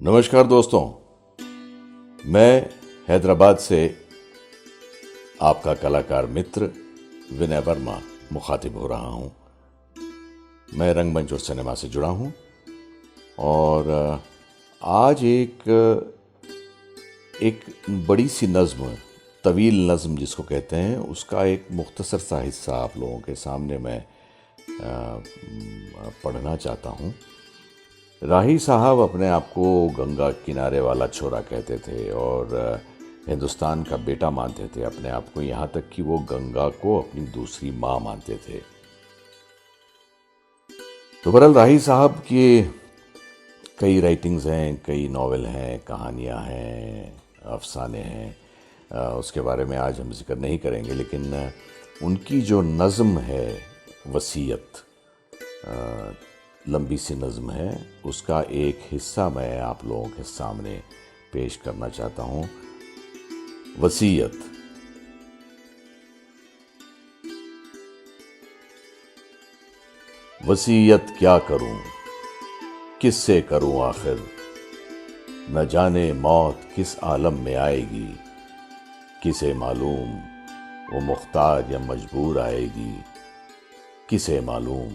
नमस्कार दोस्तों, मैं हैदराबाद से आपका कलाकार मित्र विनय वर्मा मुखातिब हो रहा हूं। मैं रंगमंच और सिनेमा से जुड़ा हूं और आज एक बड़ी सी नज़्म, तवील नज़्म जिसको कहते हैं, उसका एक मुख्तसर सा हिस्सा आप लोगों के सामने मैं पढ़ना चाहता हूं। राही साहब अपने आप को गंगा किनारे वाला छोरा कहते थे और हिंदुस्तान का बेटा मानते थे अपने आप को, यहाँ तक कि वो गंगा को अपनी दूसरी माँ मानते थे। तो बहरहाल राही साहब के कई राइटिंग्स हैं, कई नॉवेल हैं, कहानियाँ हैं, अफसाने हैं। उसके बारे में आज हम जिक्र नहीं करेंगे, लेकिन उनकी जो नज़्म है वसीयत, लंबी सी नज़्म है, उसका एक हिस्सा मैं आप लोगों के सामने पेश करना चाहता हूँ। वसीयत। वसीयत क्या करूं, किससे करूं आखिर, न जाने मौत किस आलम में आएगी, किसे मालूम वो मुख्तार या मजबूर आएगी, किसे मालूम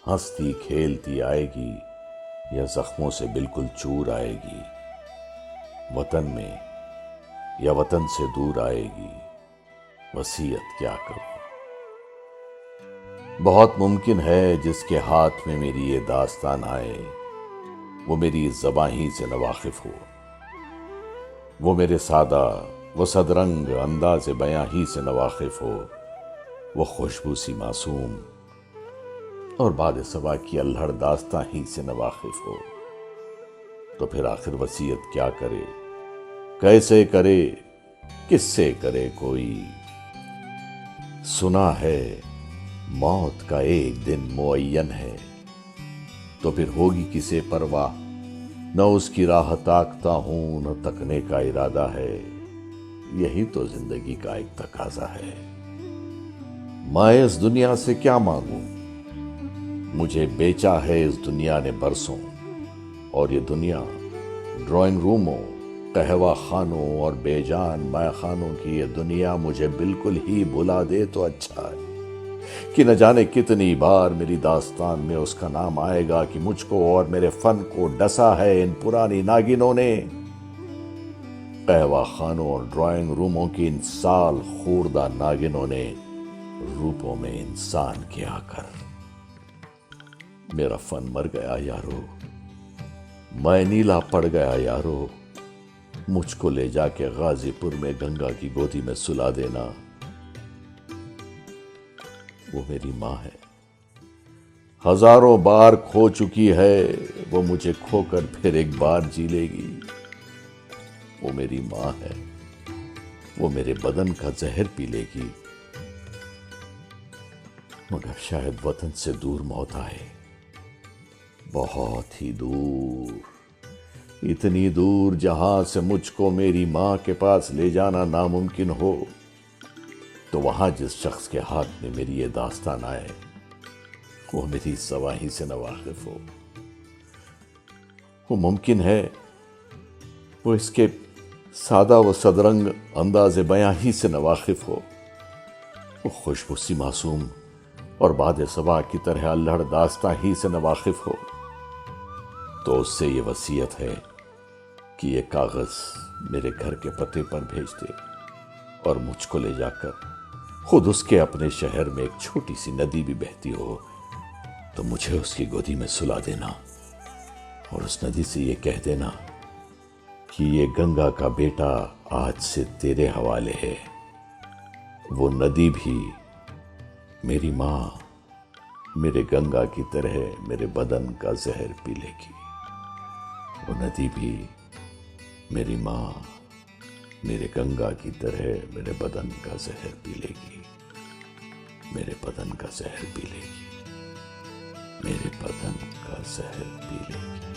हंसती खेलती आएगी या जख्मों से बिल्कुल चूर आएगी, वतन में या वतन से दूर आएगी। वसीयत क्या करूं। बहुत मुमकिन है जिसके हाथ में मेरी ये दास्तान आए, वो मेरी ज़बां ही से नवाकिफ हो, वो मेरे सादा वो सदरंग अंदाज़ बयां ही से नवाकिफ हो, वो खुशबू सी मासूम और बाद सबा की अल्हड़ दास्तां ही से नवाकिफ हो। तो फिर आखिर वसीयत क्या करे, कैसे करे, किससे करे कोई। सुना है मौत का एक दिन मुअय्यन है, तो फिर होगी किसे परवाह, न उसकी राह ताकता हूं न तकने का इरादा है। यही तो जिंदगी का एक तकाजा है। मैं इस दुनिया से क्या मांगूं, मुझे बेचा है इस दुनिया ने बरसों, और ये दुनिया ड्राइंग रूमों, कहवा खानों और बेजान मैखानों की ये दुनिया मुझे बिल्कुल ही भुला दे तो अच्छा है, कि न जाने कितनी बार मेरी दास्तान में उसका नाम आएगा कि मुझको और मेरे फन को डसा है इन पुरानी नागिनों ने। कहवा खानों और ड्राइंग रूमों की इन साल खूरदा नागिनों ने रूपों में इंसान के आकर। मेरा फन मर गया यारो, मैं नीला पड़ गया यारो, मुझको ले जाके गाजीपुर में गंगा की गोदी में सुला देना। वो मेरी माँ है, हजारों बार खो चुकी है, वो मुझे खोकर फिर एक बार जी लेगी। वो मेरी माँ है, वो मेरे बदन का जहर पी लेगी। मगर शायद वतन से दूर मौत आए, बहुत ही दूर, इतनी दूर जहां से मुझको मेरी मां के पास ले जाना नामुमकिन हो। तो वहां जिस शख्स के हाथ में मेरी ये दास्तान आए, वो मेरी सवाही से नवाकिफ हो। वो मुमकिन है वो इसके सादा व सदरंग अंदाज बयां ही से नवाकिफ हो, वो खुशबू सी मासूम और बाद सबा की तरह अल्हड़ दास्तां ही से नवाकिफ हो। तो उससे ये वसीयत है कि ये कागज़ मेरे घर के पते पर भेज दे और मुझको ले जाकर खुद उसके अपने शहर में एक छोटी सी नदी भी बहती हो तो मुझे उसकी गोदी में सुला देना, और उस नदी से ये कह देना कि ये गंगा का बेटा आज से तेरे हवाले है। वो नदी भी मेरी माँ मेरे गंगा की तरह मेरे बदन का जहर पी लेगी। वो नदी भी मेरी माँ मेरे गंगा की तरह मेरे बदन का जहर पी लेगी, मेरे बदन का जहर पी लेगी, मेरे बदन का जहर पी लेगी।